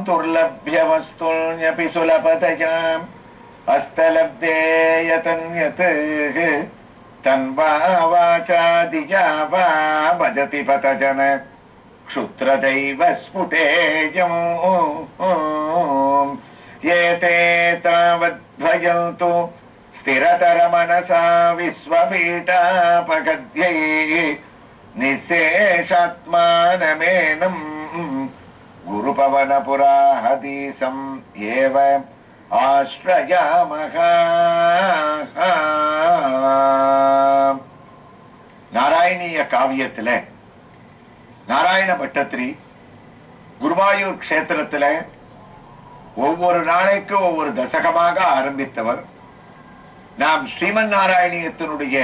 दुर्लभ्यवस्तुन्यपि सुलभतयाम् हस्तलब्धे यतन्यत् तन्वा वाचा दिया वा भजति पतजन क्षुत्रदैव स्फुटेयम् येते तावद्भयन्तु स्थिरतरमनसा विश्वपीठापगद्यै निःशेषात्मानमेनम् गुरुपवनपुराहदीसम् एव आश्रयामः. நாராயணிய காவியத்துல நாராயண பட்டத்திரி குருவாயூர் க்ஷேத்திரத்துல ஒவ்வொரு நாளைக்கு ஒவ்வொரு தசகமாக ஆரம்பித்தவர். நாம் ஸ்ரீமன் நாராயணியத்தினுடைய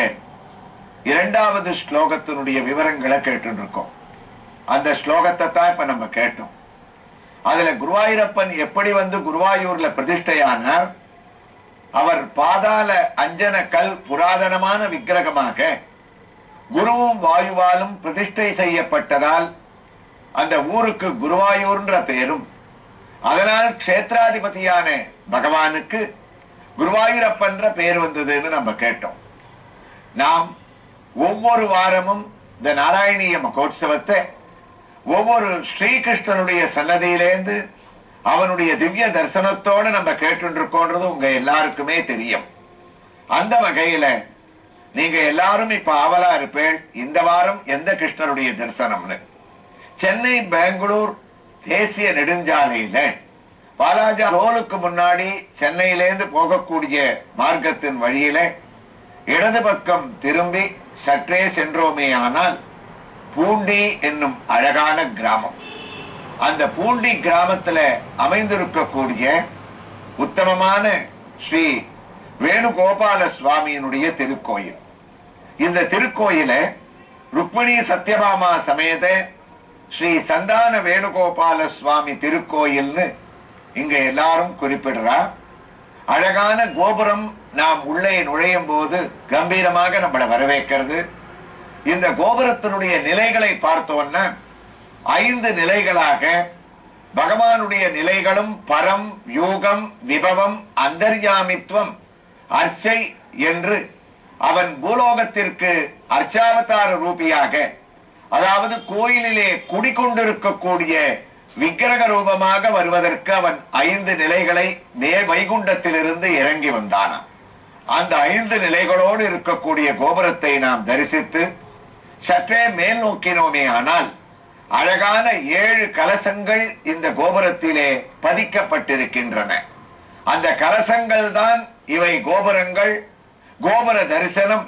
இரண்டாவது ஸ்லோகத்தினுடைய விவரங்களை கேட்டு இருக்கோம். அந்த ஸ்லோகத்தை தான் இப்ப நம்ம கேட்டோம். அதுல குருவாயூரப்பன் எப்படி வந்து குருவாயூர்ல பிரதிஷ்டையானார், அவர் பாதாள அஞ்சன கல் புராதனமான விக்கிரகமாக குருவும் வாயுவாலும் பிரதிஷ்டை செய்யப்பட்டதால் அந்த ஊருக்கு குருவாயூர்ன்ற பேரும், அதனால் க்ஷேத்ராதிபதியான பகவானுக்கு குருவாயூரப்பன்ற பேர் வந்ததுன்னு நம்ம கேட்டோம். நாம் ஒவ்வொரு வாரமும் இந்த நாராயணிய மகோத்சவத்தை ஒவ்வொரு ஸ்ரீகிருஷ்ணனுடைய சன்னதியிலேந்து அவனுடைய திவ்ய தரிசனத்தோடு நம்ம கேட்டுருக்கோன்றது உங்க எல்லாருக்குமே தெரியும். அந்த வகையில நீங்க எல்லாரும் இப்ப ஆவலா இருப்பேன், இந்த வாரம் எந்த கிருஷ்ணருடைய தரிசனம்னு. சென்னை பெங்களூர் தேசிய நெடுஞ்சாலையில பாலாஜா ரோலுக்கு முன்னாடி சென்னையிலேந்து போகக்கூடிய மார்க்கத்தின் வழியில இடது பக்கம் திரும்பி சற்றே சென்றோமே ஆனால் பூண்டி என்னும் அழகான கிராமம். அந்த பூண்டி கிராமத்துல அமைந்திருக்கக்கூடிய உத்தமமான ஸ்ரீ வேணுகோபால சுவாமியினுடைய திருக்கோயில். இந்த திருக்கோயில ருக்மிணி சத்யபாமா சமேத ஸ்ரீ சந்தான வேணுகோபால சுவாமி திருக்கோயில்னு இங்க எல்லாரும் குறிப்பிடுறா. அழகான கோபுரம் நாம் உள்ளே நுழையும் போது கம்பீரமாக நம்மளை வரவேற்கிறது. இந்த கோபுரத்தினுடைய நிலைகளை பார்த்தோன்னா 5 நிலைகளாக பகவானுடைய நிலைகளும் பரம், யூகம், விபவம், அந்தர்யாமித்வம், அர்ச்சை என்று அவன் பூலோகத்திற்கு அர்ச்சாவதார ரூபியாக, அதாவது கோயிலிலே குடிக்கொண்டிருக்கக்கூடிய விக்கிரக ரூபமாக வருவதற்கு அவன் 5 நிலைகளை வைகுண்டத்திலிருந்து இறங்கி வந்தான். அந்த 5 நிலைகளோடு இருக்கக்கூடிய கோபுரத்தை நாம் தரிசித்து சற்றே மேல் நோக்கினோமே ஆனால் அழகான 7 கலசங்கள் இந்த கோபுரத்திலே பதிக்கப்பட்டிருக்கின்றன. அந்த கலசங்கள் தான் இவை கோபுரங்கள், கோபுர தரிசனம்,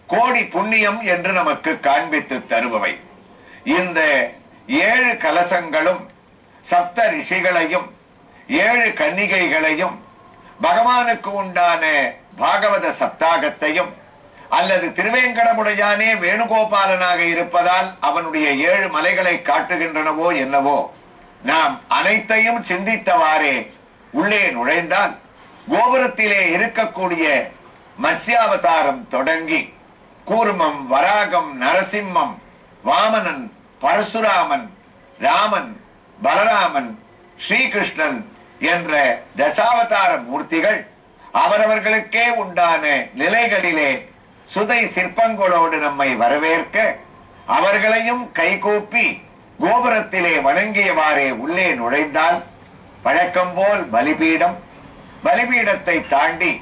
கோடி புண்ணியம் என்று நமக்கு காண்பித்து தருபவை. இந்த 7 கலசங்களும் சப்த ரிஷிகளையும் 7 கன்னிகைகளையும் பகவானுக்கு உண்டான பாகவத சப்தாகத்தையும் அல்லது திருவேங்கடமுடையானே வேணுகோபாலனாக இருப்பதால் அவனுடைய 7 மலைகளை காட்டுகின்றனவோ என்னவோ, நாம் அனைத்தையும் சிந்தித்தவாறே உள்ளே நுழைந்தால் கோபுரத்திலே இருக்கக்கூடிய மத்ஸ்யாவதாரம் தொடங்கி கூர்மம், வராகம், நரசிம்மம், வாமனன், பரசுராமன், ராமன், பலராமன், ஸ்ரீகிருஷ்ணன் என்ற தசாவதார மூர்த்திகள் அவரவர்களுக்கே உண்டான நிலைகளிலே சுதை சிற்பங்களோடு நம்மை வரவேற்க அவர்களையும் கைகூப்பி கோபுரத்திலே வணங்கியவாறே உள்ளே நுழைந்தால் வழக்கம் போல் பலிபீடம், பலிபீடத்தை தாண்டி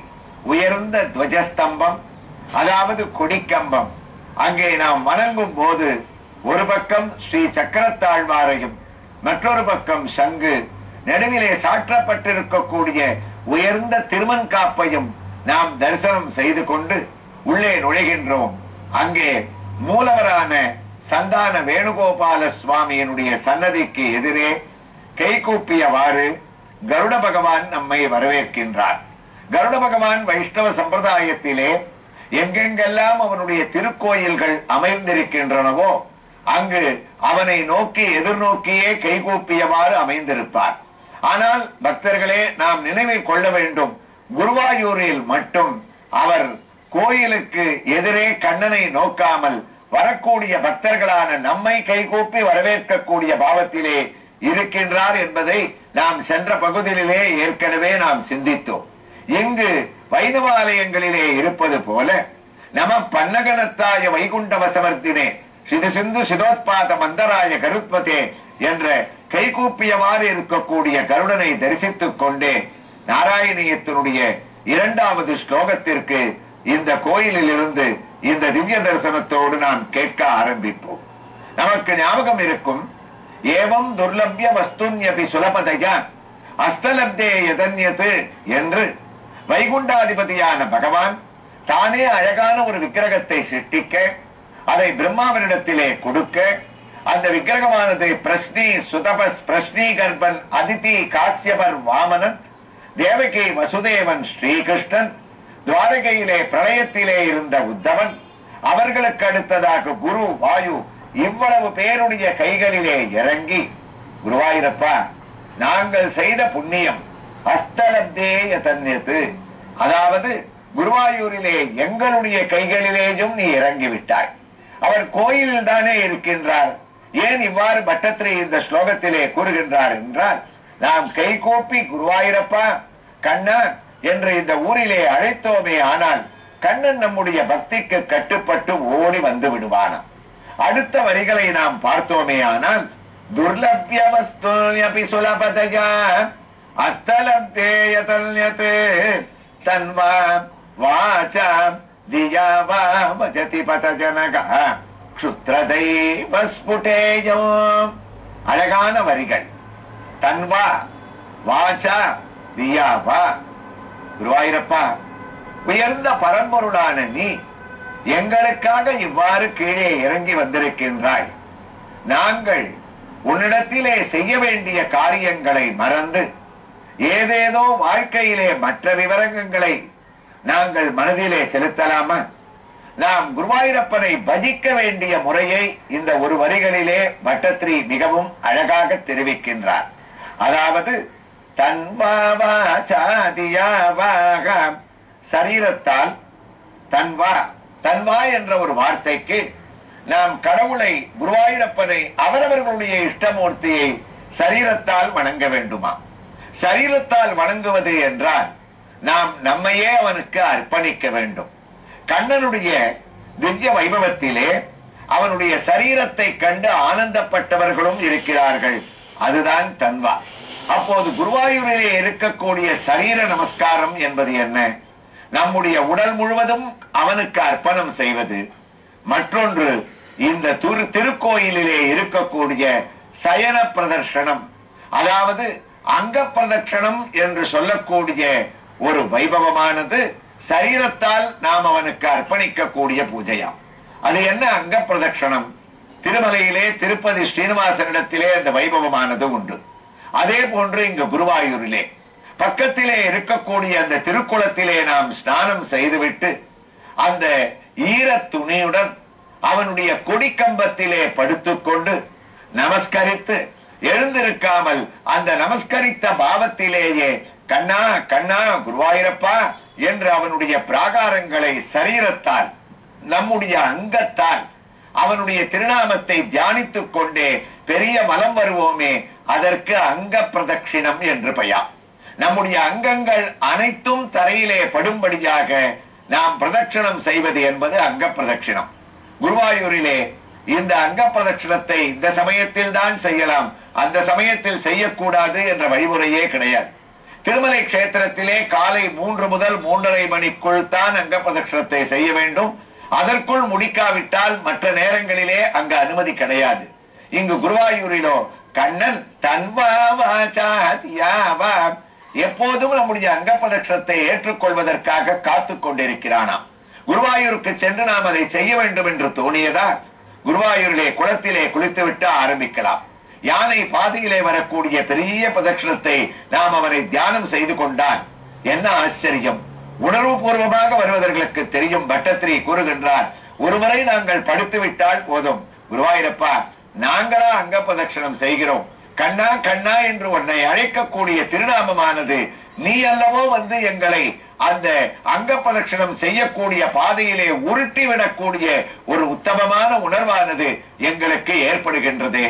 உயர்ந்த துவஜஸ்தம்பம், அதாவது கொடிக்கம்பம். அங்கே நாம் வணங்கும் போது ஒரு பக்கம் ஸ்ரீ சக்கரத்தாழ்வாரையும் மற்றொரு பக்கம் சங்கு, நடுவிலே சாற்றப்பட்டிருக்கக்கூடிய உயர்ந்த திருமண் காப்பையும் நாம் தரிசனம் செய்து கொண்டு உள்ளே நுழைகின்றோம். அங்கே மூலவரான சந்தான வேணுகோபால சுவாமியினுடைய சன்னதிக்கு எதிரே கைகூப்பியவாறு கருட பகவான் நம்மை வரவேற்கின்றார். கருட பகவான் வைஷ்ணவ சம்பிரதாயத்திலே எங்கெங்கெல்லாம் அவனுடைய திருக்கோயில்கள் அமைந்திருக்கின்றனவோ அங்கு அவனை நோக்கி எதிர்நோக்கியே கைகூப்பியவாறு அமைந்திருப்பார். ஆனால் பக்தர்களே, நாம் நினைவில் கொள்ள வேண்டும், குருவாயூரில் மட்டும் அவர் கோயிலுக்கு எதிரே கண்ணனை நோக்காமல் வரக்கூடிய பக்தர்களான நம்மை கைகூப்பி வரவேற்கக்கூடிய பாவத்திலே இருக்கின்றார் என்பதை நாம் சென்ற பகுதியிலே ஏற்கனவே நாம் சிந்தித்தோம். இங்கு வைணவ ஆலயங்களிலே இருப்பது போல நம பன்னகனத்தாய வைகுண்ட வசவர்த்தினே சிது சிந்து சிதோத்பாத மந்தராய கருத்மதே என்ற கைகூப்பியவாறு இருக்கக்கூடிய கருடனை தரிசித்துக் கொண்டே நாராயணியத்தினுடைய 2வது ஸ்லோகத்திற்கு இந்த கோயிலில் இருந்து இந்த திவ்ய தரிசனத்தோடு நாம் கேட்க ஆரம்பிப்போம். நமக்கு ஞாபகம் இருக்கும், ஏவம் துர்லபிய வஸ்துன்யபி சுலபதயா அஸ்தலப்தே யதன்யது என்று வைகுண்டாதிபதியான பகவான் தானே அழகான ஒரு விக்கிரகத்தை சிருஷ்டிக்க, அதை பிரம்மாவனிடத்திலே கொடுக்க, அந்த விக்கிரகமானது பிரஸ்னி சுதபஸ் பிரஸ்னி கர்ப்பன் அதிதி காசியபர் வாமனன் தேவகி வசுதேவன் ஸ்ரீகிருஷ்ணன் துவாரகையிலே பிரளயத்திலே இருந்த உத்தவன் அவர்களுக்கு அடுத்ததாக குரு வாயு இவ்வளவு பேருடைய கைகளிலே இறங்கி, குருவாயூரப்பா, நாங்கள் செய்த புண்ணியம் அஸ்தலப்தேய தன்யத்து, அதாவது குருவாயூரிலே எங்களுடைய கைகளிலேயும் நீ இறங்கி விட்டாய். அவர் கோயிலில் தானே இருக்கின்றார், ஏன் இவ்வாறு பட்டத்திரி இந்த ஸ்லோகத்திலே கூறுகின்றார் என்றால், நாம் கைகூப்பி குருவாயூரப்பா கண்ணா என்று இந்த ஊரிலே அழைத்தோமே ஆனால் கண்ணன் நம்முடைய பக்திக்கு கட்டுப்பட்டு ஓடி வந்து விடுவானா. அடுத்த வரிகளை நாம் பார்த்தோமே ஆனால், துர்லபிய வஸ்துன்யபி சுலபதயா அஸ்தலப்தேய தன்யத் தன்வா வாசா தியா வா வஜதி பதஜனக க்ஷுத்ரதைவ ஸ்புடேயம். அழகான வரிகள். தன்வா வாசா தியா வா. குருவாயூரப்பா, உயர்ந்த பரம்பொருளான நீ எங்களுக்காக இவ்வாறு கீழே இறங்கி வந்திருக்கின்றாய். நாங்கள் உன்னிடத்திலே செய்ய வேண்டிய காரியங்களை மறந்து ஏதேதோ வாழ்க்கையிலே மற்ற விவரங்களை நாங்கள் மனதிலே செலுத்தலாமா? நாம் குருவாயூரப்பனை பஜிக்க வேண்டிய முறையை இந்த ஒரு வரிகளிலே பட்டத்திரி மிகவும் அழகாக தெரிவிக்கின்றார். அதாவது சரீரத்தால் தன்வா தன்வா என்ற ஒரு வார்த்தைக்கு நாம் கடவுளை குருவாயூரப்பனை அவரவர்களுடைய இஷ்டமூர்த்தியை சரீரத்தால் வணங்க வேண்டுமா? சரீரத்தால் வணங்குவது என்றால் நாம் நம்மையே அவனுக்கு அர்ப்பணிக்க வேண்டும். கண்ணனுடைய திவ்ய வைபவத்திலே அவனுடைய சரீரத்தை கண்டு ஆனந்தப்பட்டவர்களும் இருக்கிறார்கள். அதுதான் தன்வா. அப்போது குருவாயூரிலே இருக்கக்கூடிய சரீர நமஸ்காரம் என்பது என்ன? நம்முடைய உடல் முழுவதும் அவனுக்கு அர்ப்பணம் செய்வது. மற்றொன்று, இந்த திருக்கோயிலிலே இருக்கக்கூடிய சயன பிரதர்ஷனம், அதாவது அங்க பிரதட்சணம் என்று சொல்லக்கூடிய ஒரு வைபவமானது சரீரத்தால் நாம் அவனுக்கு அர்ப்பணிக்கக்கூடிய பூஜையாம். அது என்ன அங்க பிரதட்சணம்? திருமலையிலே திருப்பதி ஸ்ரீனிவாசனிடத்திலே அந்த வைபவமானது உண்டு. அதே போன்று இங்கு குருவாயூரிலே பக்கத்திலே இருக்கக்கூடிய அந்த திருக்குளத்திலே நாம் ஸ்நானம் செய்துவிட்டு அந்த ஈர துணியுடன் அவனுடைய கொடிக்கம்பத்திலே படுத்துக்கொண்டு நமஸ்கரித்து எழுந்திருக்காமல் அந்த நமஸ்கரித்த பாவத்திலேயே கண்ணா கண்ணா குருவாயூரப்பா என்று அவனுடைய பிராகாரங்களை சரீரத்தால் நம்முடைய அங்கத்தால் அவனுடைய திருநாமத்தை தியானித்துக் கொண்டே பெரிய மலம் வருவோமே, அதற்கு அங்க பிரதட்சிணம் என்று பெயர். நம்முடைய அங்கங்கள் அனைத்தும் தரையிலே படும்படியாக நாம் பிரதட்சணம் செய்வது என்பது அங்க பிரதட்சிணம். குருவாயூரிலே இந்த அங்க பிரதட்சணத்தை இந்த சமயத்தில் தான் செய்யலாம், அந்த சமயத்தில் செய்யக்கூடாது என்ற வழிமுறையே கிடையாது. திருமலை கஷேத்திரத்திலே காலை 3 முதல் 3:30 மணிக்குள் தான் அங்க பிரதட்சணத்தை செய்ய வேண்டும். அதற்குள் முடிக்காவிட்டால் மற்ற நேரங்களிலே அங்க அனுமதி கிடையாது. இங்கு குருவாயூரிலோ கண்ணன் எப்போதும் நம்முடைய அங்க பிரதட்சணத்தை ஏற்றுக்கொள்வதற்காக காத்துக் கொண்டிருக்கிறானாம். குருவாயூருக்கு சென்று நாம் அதை செய்ய வேண்டும் என்று தோணியதா குருவாயூரிலே குளத்திலே குளித்துவிட்டு ஆரம்பிக்கலாம். யானை பாதையிலே வரக்கூடிய பெரிய பிரதட்சணத்தை நாம் அவனை தியானம் செய்து கொண்டால் என்ன ஆச்சரியம்! உணர்வு பூர்வமாக வருவதற்கு தெரியும். பட்டத்திரி கூறுகின்றார், ஒருமுறை நாங்கள் படுத்து விட்டால் போதும், குருவாயூரப்பா நாங்களா அங்க பிரதட்சணம் செய்கிறோம், கண்ணா கண்ணா என்று உன்னை அழைக்கக்கூடிய திருநாமமானது நீ அல்லவோ வந்து எங்களை அந்த அங்க பிரதட்சணம் செய்யக்கூடிய பாதையிலே உருட்டி விடக்கூடிய ஒரு உத்தமமான உணர்வானது எங்களுக்கு ஏற்படுகின்றது.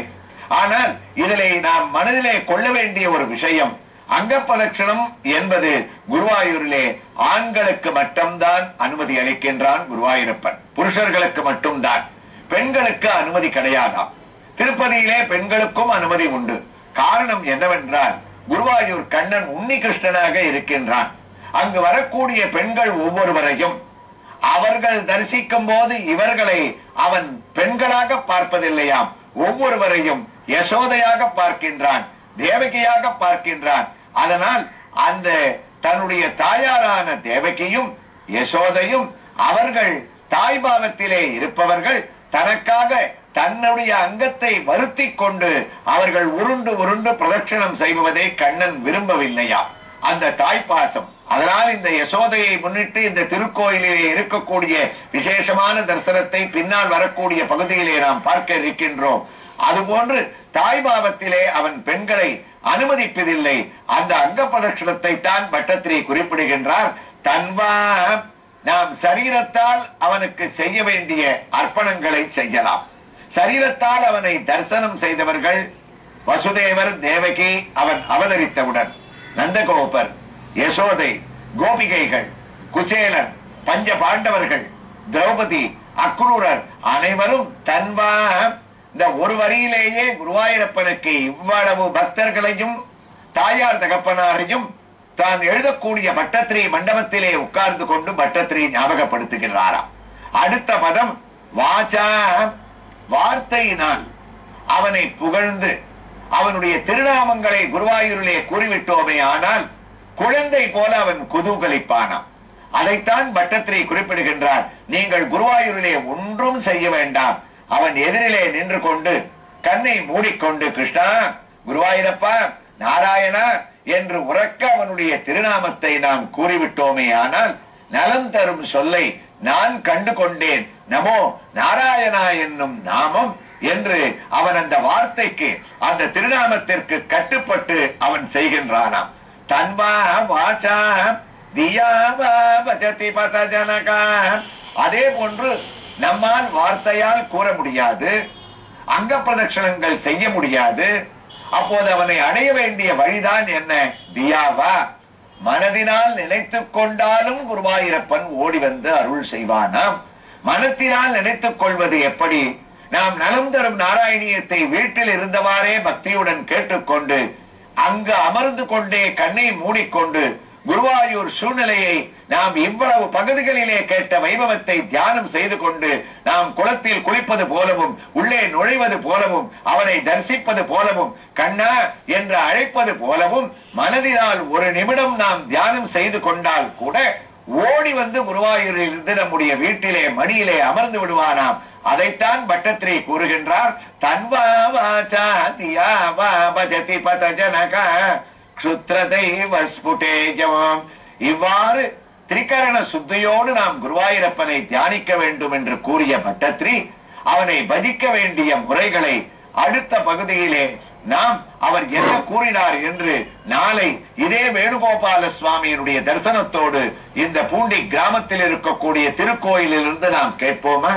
ஆனால் இதிலே நாம் மனதிலே கொள்ள வேண்டிய ஒரு விஷயம், அங்க பிரதட்சணம் என்பது குருவாயூரிலே ஆண்களுக்கு மட்டும்தான் அனுமதி அளிக்கின்றான் குருவாயூரப்பன். புருஷர்களுக்கு மட்டும்தான், பெண்களுக்கு அனுமதி கிடையாதாம். திருப்பதியிலே பெண்களுக்கும் அனுமதி உண்டு. காரணம் என்னவென்றால் குருவாயூர் கண்ணன் உன்னி கிருஷ்ணனாக இருக்கின்றான். அங்கு வரக்கூடிய பெண்கள் ஒவ்வொருவரையும் அவர்கள் தரிசிக்கும் போது இவர்களை அவன் பெண்களாக பார்ப்பதில்லையாம். ஒவ்வொருவரையும் யசோதையாக பார்க்கின்றான், தேவகியாக பார்க்கின்றான். அதனால் அந்த தன்னுடைய தாயாரான தேவகியும் யசோதையும் அவர்கள் தாய்பாவத்திலே இருப்பவர்கள் தனக்காக தன்னுடைய அங்கத்தை வருத்தி கொண்டு அவர்கள் உருண்டு உருண்டு பிரதட்சணம் செய்வதை கண்ணன் விரும்பவில்லையா, அந்த தாய்ப்பாசம். அதனால் இந்த யசோதையை முன்னிட்டு இந்த திருக்கோயிலிலே இருக்கக்கூடிய விசேஷமான தரிசனத்தை பின்னால் வரக்கூடிய பகுதியிலே நாம் பார்க்க இருக்கின்றோம். அதுபோன்று தாய்பாவத்திலே அவன் பெண்களை அனுமதிப்பதில்லை. அந்த அங்க பிரதட்சணத்தை தான் பட்டத்திரி குறிப்பிடுகின்றார். தன்வா நாம் சரீரத்தால் அவனுக்கு செய்ய வேண்டிய அர்ப்பணங்களை செய்யலாம். சரீரத்தால் அவனை தரிசனம் செய்தவர்கள் வசுதேவர், தேவகி அவன் அவதரித்தவுடன், நந்தகோபர், யசோதை, கோபிகைகள், குச்சேலன், பஞ்ச பாண்டவர்கள், திரௌபதி, அக்ரூரர் அனைவரும் தன்வா இந்த ஒரு வரியிலேயே குருவாயூரப்பனுக்கு இவ்வளவு பக்தர்களையும் தாயார் தகப்பனாரையும் தான் எழுதக்கூடிய பட்டத்திரி மண்டபத்திலே உட்கார்ந்து கொண்டு பட்டத்திரி ஞாபகப்படுத்துகிறாராம். அடுத்த பதம் வாச்சா, வார்த்தையினால் அவனை புகழ்ந்து அவனுடைய திருநாமங்களை குருவாயூரிலே கூறிவிட்டோமே ஆனால் குழந்தை போல அவன் குதூகலிப்பானாம். அதைத்தான் பட்டத்திரி குறிப்பிடுகின்றார். நீங்கள் குருவாயூரிலே ஒன்றும் செய்ய வேண்டாம், அவன் எதிரிலே நின்று கொண்டு கண்ணை மூடிக்கொண்டு கிருஷ்ணா, குருவாயூரப்பா, நாராயணா என்று உறக்க அவனுடைய திருநாமத்தை நாம் கூறிவிட்டோமே ஆனால் நலம் தரும் சொல்லை நான் கண்டு கொண்டேன், நமோ நாராயணா என்னும் நாமம் என்று அவன் அந்த வார்த்தைக்கு அந்த திருநாமத்திற்கு கட்டுப்பட்டு அவன் செய்கின்றானாம். தன்வா வாசா தியாவா பஜதி பதஜனகா. அதே போன்று நம்மால் வார்த்தையால் கூற முடியாது, அங்க பிரதட்சணங்கள் செய்ய முடியாது. அப்போது அவனை அடைய வேண்டிய வழிதான் என்ன? தியாவா, மனதினால் நினைத்துக் கொண்டாலும் குருவாயூரப்பன் ஓடி வந்து அருள் செய்வானாம். மனத்தினால் நினைத்துக் கொள்வது எப்படி? நாம் நலம் தரும் நாராயணியத்தை வீட்டில் இருந்தவாறே பக்தியுடன் கேட்டுக்கொண்டு அங்கு அமர்ந்து கொண்டே கண்ணை மூடிக்கொண்டு குருவாயூர் சூழ்நிலையை நாம் இவ்வளவு பகுதிகளிலே கேட்ட வைபவத்தை தியானம் செய்து கொண்டு நாம் குளத்தில் குளிப்பது போலவும் உள்ளே நுழைவது போலவும் அவனை தரிசிப்பது போலவும் கண்ணா என்று அழைப்பது போலவும் மனதினால் ஒரு நிமிடம் நாம் தியானம் செய்து கொண்டால் கூட ஓடி வந்து குருவாயூரில் இருந்து நம்முடைய வீட்டிலே மடியிலே அமர்ந்து விடுவானாம். அதைத்தான் பட்டத்திரி கூறுகின்றார். தன்வா வாசா தியாவா பஜதி பதஜனகா க்ஷுத்ரதைவ ஸ்புடேஜம். இவ்வாறு திரிகரண சுத்தியோடு நாம் குருவாயூரப்பனை தியானிக்க வேண்டும் என்று கூறிய பட்டத்திரி அவனை பஜிக்க வேண்டிய முறைகளை அடுத்த பகுதியிலே நாம் அவர் என்ன கூறினார் என்று நாளை இதே வேணுகோபால சுவாமியினுடைய தரிசனத்தோடு இந்த பூண்டி கிராமத்தில் இருக்கக்கூடிய திருக்கோயிலில் இருந்து நாம் கேட்போமா?